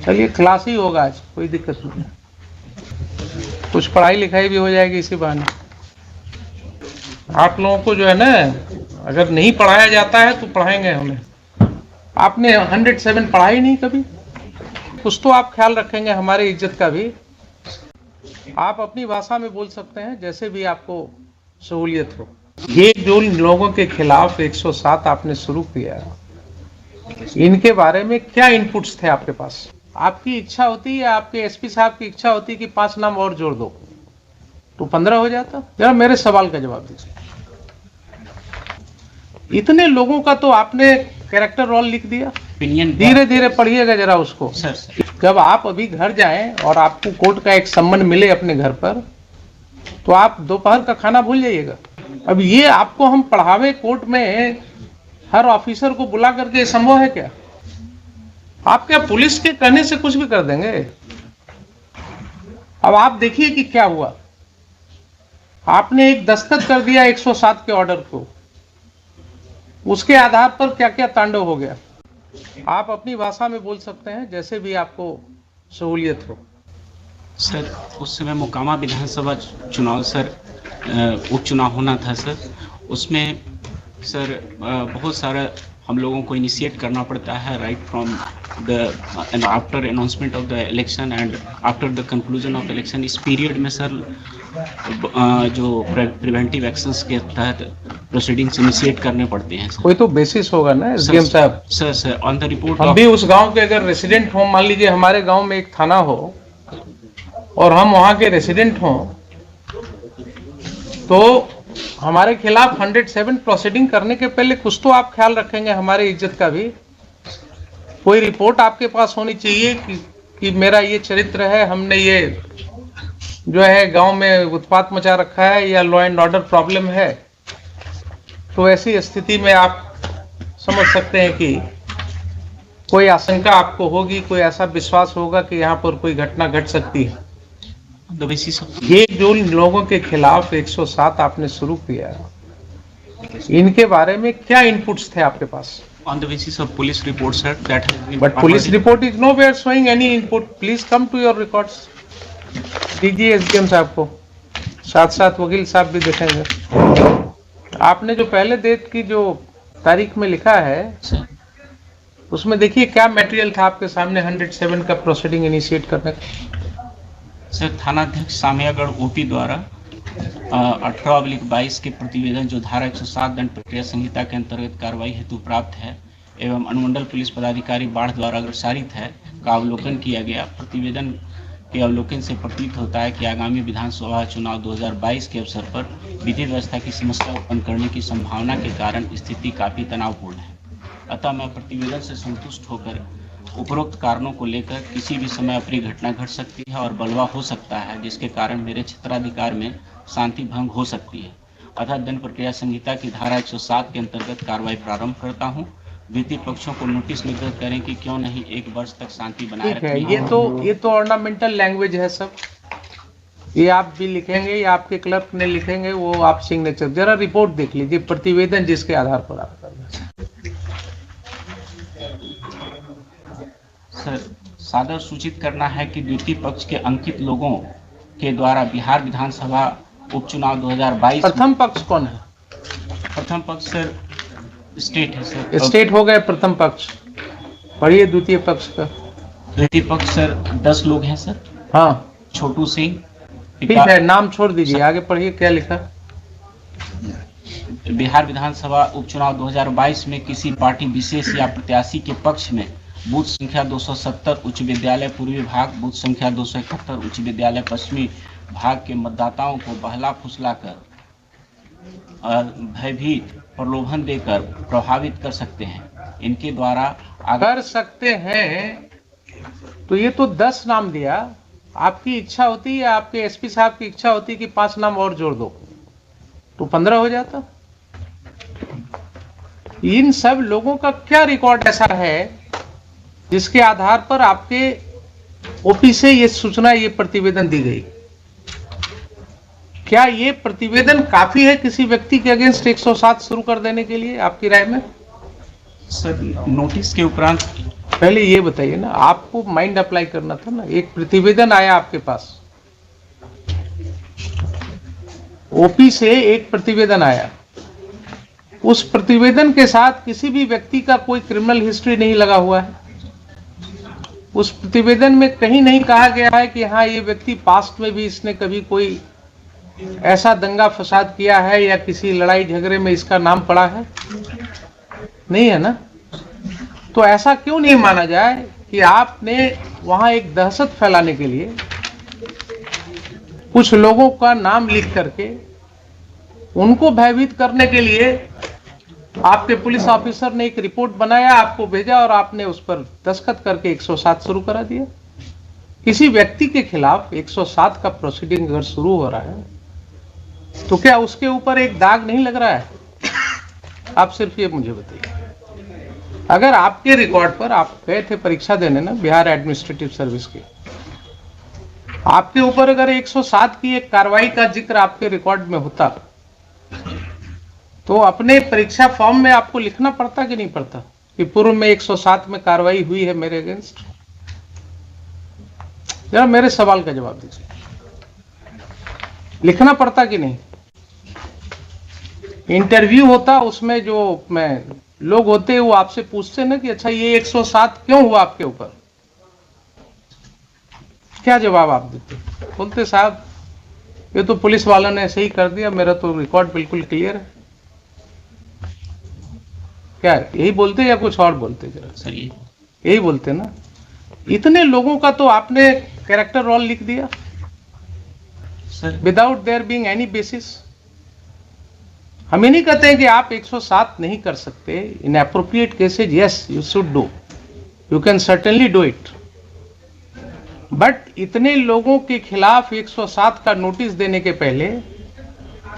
चलिए क्लास ही होगा आज, कोई दिक्कत नहीं, कुछ पढ़ाई लिखाई भी हो जाएगी इसी बहाने। आप लोगों को जो है ना, अगर नहीं पढ़ाया जाता है तो पढ़ाएंगे हमें। आपने 107 पढ़ा ही नहीं कभी, कुछ तो आप ख्याल रखेंगे हमारी इज्जत का भी। आप अपनी भाषा में बोल सकते हैं जैसे भी आपको सहूलियत हो। ये जो लोगों के खिलाफ 107 आपने शुरू किया, इनके बारे में क्या इनपुट्स थे आपके पास? आपकी इच्छा होती या आपके एसपी साहब की इच्छा होती कि 5 नाम और जोड़ दो तो 15 हो जाता? जरा मेरे सवाल का जवाब दीजिए। इतने लोगों का तो आपने कैरेक्टर रोल लिख दिया। धीरे धीरे पढ़िएगा जरा उसको। सर जब आप अभी घर जाएं और आपको कोर्ट का एक सम्मन मिले अपने घर पर, तो आप दोपहर का खाना भूल जाइएगा। अब ये आपको हम पढ़ावे कोर्ट में, हर ऑफिसर को बुला करके संभव है क्या? आप क्या पुलिस के कहने से कुछ भी कर देंगे? अब आप देखिए कि क्या हुआ। आपने एक दस्तखत कर दिया 107 के ऑर्डर को, उसके आधार पर क्या क्या तांडव हो गया। आप अपनी भाषा में बोल सकते हैं जैसे भी आपको सहूलियत हो। सर, उस समय मोकामा विधानसभा चुनाव सर, उपचुनाव होना था सर। उसमें सर बहुत सारा हम लोगों को इनिशिएट करना पड़ता है, right from the after announcement of the election and after the conclusion of election. इस पीरियड में सर जो प्रिवेंटिव एक्शंस के तहत प्रोसीडिंग्स इनिशिएट करने पड़ते हैं सर। कोई तो बेसिस होगा ना एसडीएम साहब। सर ऑन द रिपोर्ट हम भी उस गांव के अगर रेसिडेंट हो, मान लीजिए हमारे गांव में एक थाना हो और हम वहां के रेसिडेंट हों, तो हमारे खिलाफ 107 प्रोसीडिंग करने के पहले कुछ तो आप ख्याल रखेंगे हमारी इज्जत का भी। कोई रिपोर्ट आपके पास होनी चाहिए कि मेरा ये चरित्र है, हमने ये जो है गांव में उत्पात मचा रखा है या लॉ एंड ऑर्डर प्रॉब्लम है। तो ऐसी स्थिति में आप समझ सकते हैं कि कोई आशंका आपको होगी, कोई ऐसा विश्वास होगा कि यहाँ पर कोई घटना घट सकती है। ये जो लोगों के खिलाफ 107 आपने शुरू किया, इनके बारे में क्या इनपुट्स थे आपके पास? On the basis of police reports, sir, that has been. But police report is nowhere showing any input. Please come to your records. दीजिए एसडीएम साहब को, साथ साथ वकील साहब भी देखेंगे। आपने जो पहले डेट की जो तारीख में लिखा है, उसमें देखिए क्या मटेरियल था आपके सामने 107 का प्रोसीडिंग इनिशिएट करने का। सर, थानाध्यक्ष सामियागढ़ ओपी द्वारा 18/22 के प्रतिवेदन जो धारा 107 दंड प्रक्रिया संहिता के अंतर्गत कार्रवाई हेतु प्राप्त है एवं अनुमंडल पुलिस पदाधिकारी बाढ़ द्वारा अग्रसारित है का अवलोकन किया गया। प्रतिवेदन के अवलोकन से प्रतीत होता है कि आगामी विधानसभा चुनाव 2022 के अवसर पर विधि व्यवस्था की समस्या उत्पन्न करने की संभावना के कारण स्थिति काफी तनावपूर्ण है। अतः मैं प्रतिवेदन से संतुष्ट होकर उपरोक्त कारणों को लेकर किसी भी समय अप्रिय घटना घट सकती है और बलवा हो सकता है, जिसके कारण मेरे क्षेत्राधिकार में शांति भंग हो सकती है। अतः दंड प्रक्रिया संहिता की धारा 107 के अंतर्गत कार्रवाई प्रारंभ करता हूं। वित्तीय पक्षों को नोटिस निर्गत करें कि क्यों नहीं 1 वर्ष तक शांति बनाए रखें। ये तो ऑर्नामेंटल लैंग्वेज है सब, ये आप भी लिखेंगे या आपके क्लर्क ने लिखेंगे, वो आप सिग्नेचर। जरा रिपोर्ट देख लीजिए, प्रतिवेदन जिसके आधार पर आप कर रहे हैं। सर, सादर सूचित करना है कि द्वितीय पक्ष के अंकित लोगों के द्वारा बिहार विधानसभा उपचुनाव 2022। प्रथम पक्ष कौन है? प्रथम पक्ष सर स्टेट है सर। स्टेट हो गए प्रथम पक्ष, पढ़िए द्वितीय पक्ष का। द्वितीय पक्ष सर 10 लोग हैं सर। हाँ, छोटू सिंह। ठीक है, नाम छोड़ दीजिए, आगे पढ़िए क्या लिखा। बिहार विधानसभा उपचुनाव 2022 में किसी पार्टी विशेष या प्रत्याशी के पक्ष में बूथ संख्या 270 उच्च विद्यालय पूर्वी भाग, बूथ संख्या 271 उच्च विद्यालय पश्चिमी भाग के मतदाताओं को बहला फुसलाकर, भयभीत, प्रलोभन देकर प्रभावित कर सकते हैं। इनके द्वारा कर सकते हैं, तो ये तो 10 नाम दिया। आपकी इच्छा होती या आपके एसपी साहब की इच्छा होती कि 5 नाम और जोड़ दो तो 15 हो जाता? इन सब लोगों का क्या रिकॉर्ड ऐसा है जिसके आधार पर आपके ओपी से ये सूचना, ये प्रतिवेदन दी गई? क्या ये प्रतिवेदन काफी है किसी व्यक्ति के अगेंस्ट 107 शुरू कर देने के लिए आपकी राय में? सर, नोटिस के उपरांत पहले ये बताइए ना, आपको माइंड अप्लाई करना था ना। एक प्रतिवेदन आया आपके पास, ओपी से एक प्रतिवेदन आया, उस प्रतिवेदन के साथ किसी भी व्यक्ति का कोई क्रिमिनल हिस्ट्री नहीं लगा हुआ है। उस प्रतिवेदन में कहीं नहीं कहा गया है कि हाँ ये व्यक्ति पास्ट में भी इसने कभी कोई ऐसा दंगा फसाद किया है या किसी लड़ाई झगड़े में इसका नाम पड़ा है, नहीं है ना। तो ऐसा क्यों नहीं माना जाए कि आपने वहां एक दहशत फैलाने के लिए कुछ लोगों का नाम लिख करके उनको भयभीत करने के लिए आपके पुलिस ऑफिसर ने एक रिपोर्ट बनाया, आपको भेजा और आपने उस पर दस्तखत करके 107 शुरू करा दिया। किसी व्यक्ति के खिलाफ 107 का प्रोसीडिंग अगर शुरू हो रहा है तो क्या उसके ऊपर एक दाग नहीं लग रहा है? आप सिर्फ ये मुझे बताइए। अगर आपके रिकॉर्ड पर, आप गए थे परीक्षा देने ना बिहार एडमिनिस्ट्रेटिव सर्विस की, आपके ऊपर अगर 107 की एक कार्रवाई का जिक्र आपके रिकॉर्ड में होता तो अपने परीक्षा फॉर्म में आपको लिखना पड़ता कि नहीं पड़ता कि पूर्व में 107 में कार्रवाई हुई है मेरे अगेंस्ट? जरा मेरे सवाल का जवाब दीजिए, लिखना पड़ता कि नहीं? इंटरव्यू होता, उसमें जो लोग होते वो आपसे पूछते ना कि अच्छा ये 107 क्यों हुआ आपके ऊपर, क्या जवाब आप देते? बोलते साहब ये तो पुलिस वालों ने सही कर दिया, मेरा तो रिकॉर्ड बिल्कुल क्लियर है। क्या यही बोलते या कुछ और बोलते? जरा सर यही बोलते ना। इतने लोगों का तो आपने कैरेक्टर रोल लिख दिया sir, without their being any basis. हम ये नहीं कहते हैं कि आप 107 नहीं कर सकते। इन appropriate cases yes you should do, you can certainly do it, but इतने लोगों के खिलाफ 107 का नोटिस देने के पहले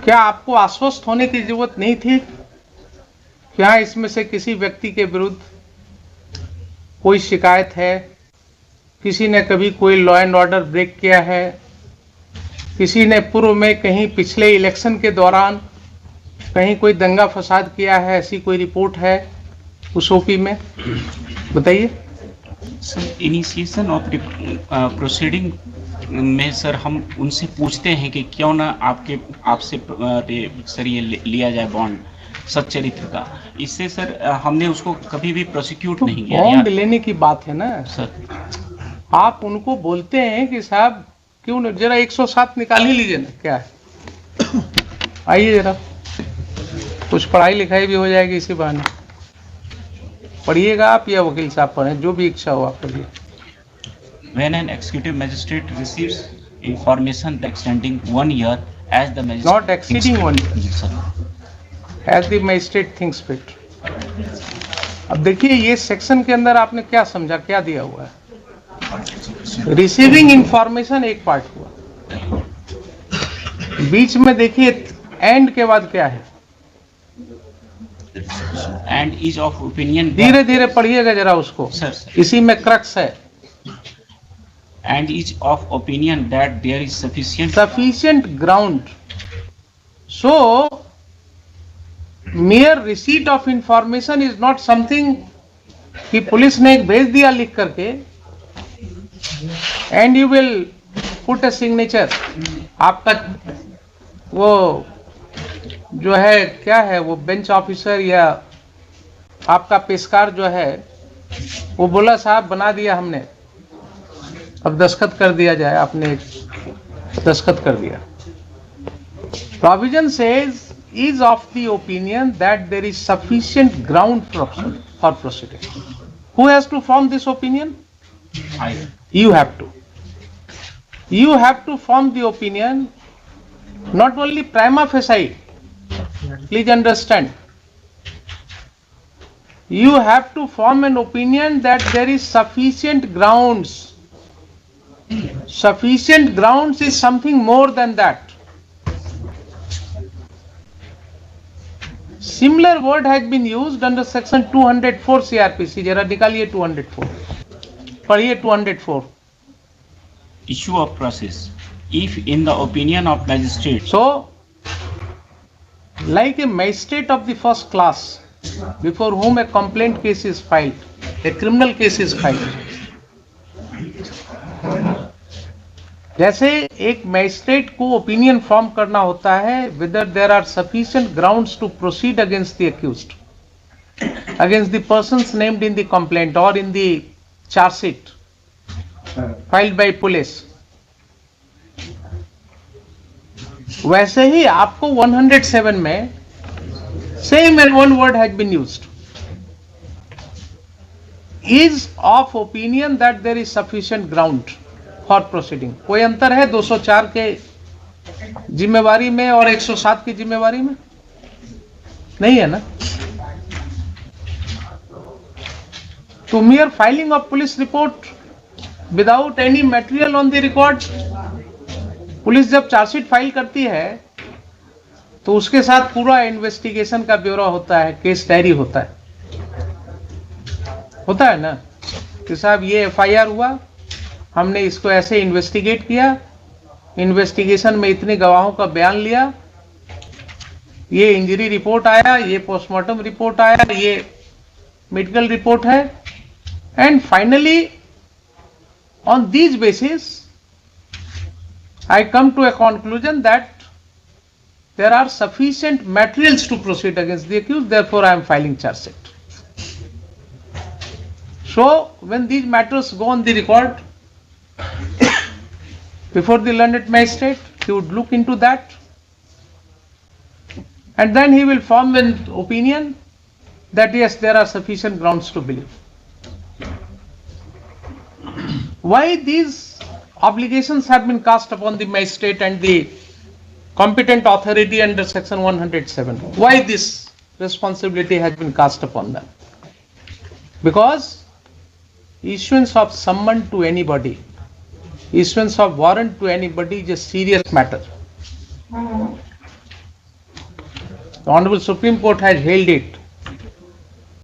क्या आपको आश्वस्त होने की जरूरत नहीं थी? क्या इसमें से किसी व्यक्ति के विरुद्ध कोई शिकायत है, किसी ने कभी कोई लॉ एंड ऑर्डर ब्रेक किया है, किसी ने पूर्व में कहीं पिछले इलेक्शन के दौरान कहीं कोई दंगा फसाद किया है, ऐसी कोई रिपोर्ट है उस ओपी में? बताइए सर। इनिशिएशन ऑफ प्रोसीडिंग में सर हम उनसे पूछते हैं कि क्यों ना आपसे सर ये लिया जाए बॉन्ड सच्चरित्र का। इससे सर हमने उसको कभी भी प्रोसिक्यूट नहीं किया। बॉन्ड लेने की बात है ना सर, आप उनको बोलते हैं कि साहब क्यों न जरा 107 निकाल ही लीजिए ना, क्या है आइए जरा, कुछ पढ़ाई लिखाई भी हो जाएगी इसी बहाने। पढ़िएगा आप या वकील साहब पढ़ें, जो भी इच्छा हो आप पढ़िए। When an executive magistrate receives information extending 1 year as the magistrate Not exceeding 1 year. जी sir. As the magistrate thinks fit. अब देखिए ये सेक्शन के अंदर आपने क्या समझा, क्या दिया हुआ है? रिसीविंग इंफॉर्मेशन एक पार्ट हुआ, बीच में देखिए एंड के बाद क्या है? And is of opinion. धीरे धीरे पढ़िएगा जरा उसको, सर इसी में क्रक्स है। and is of opinion that there is sufficient ground. So mere receipt of information is not something कि पुलिस ने एक भेज दिया लिख करके and you will put a signature। आपका वो जो है क्या है, वो बेंच ऑफिसर या आपका पेशकार जो है वो बोला साहब बना दिया हमने, अब दस्तखत कर दिया जाए, आपने दस्तखत कर दिया। Provision says is of the opinion that there is sufficient ground for proceeding. Who has to form this opinion? You have to. You have to form the opinion, not only prima facie. Please understand. You have to form an opinion that there is sufficient grounds. Sufficient grounds is something more than that. Similar word has been used under section 204 CRPC. जरा निकालिए 204, पढ़िए 204. Issue of process. If in the opinion of magistrate. So, like a magistrate of the first class, before whom a complaint case is filed, A criminal case is filed. जैसे एक magistrate को opinion form करना होता है whether there are sufficient grounds to proceed against the accused, against the persons named in the complaint or in the charge sheet filed by police, वैसे ही आपको 107 में same and one word has been used, is of opinion that there is sufficient ground for proceeding. कोई अंतर है 204 के जिम्मेवारी में और 107 की जिम्मेवारी में? नहीं है ना. To mere filing of police report without any material on the record, police जब चार्जशीट फाइल करती है तो उसके साथ पूरा इन्वेस्टिगेशन का ब्यौरा होता है, केस डायरी होता है ना कि साहब ये एफआईआर हुआ, हमने इसको ऐसे इन्वेस्टिगेट किया, इन्वेस्टिगेशन में इतने गवाहों का बयान लिया, ये इंजरी रिपोर्ट आया, ये पोस्टमार्टम रिपोर्ट आया, ये मेडिकल रिपोर्ट है, and finally on these basis I come to a conclusion that there are sufficient materials to proceed against the accused, therefore I am filing charge sheet. So when these matters go on the record before the learned magistrate, he would look into that and then he will form an opinion that yes, there are sufficient grounds to believe. Why these obligations have been cast upon the magistrate and the competent authority under section 107? Why this responsibility has been cast upon them? Because issuance of summon to anybody, issuance of warrant to anybody is a serious matter. The Honorable Supreme Court has held it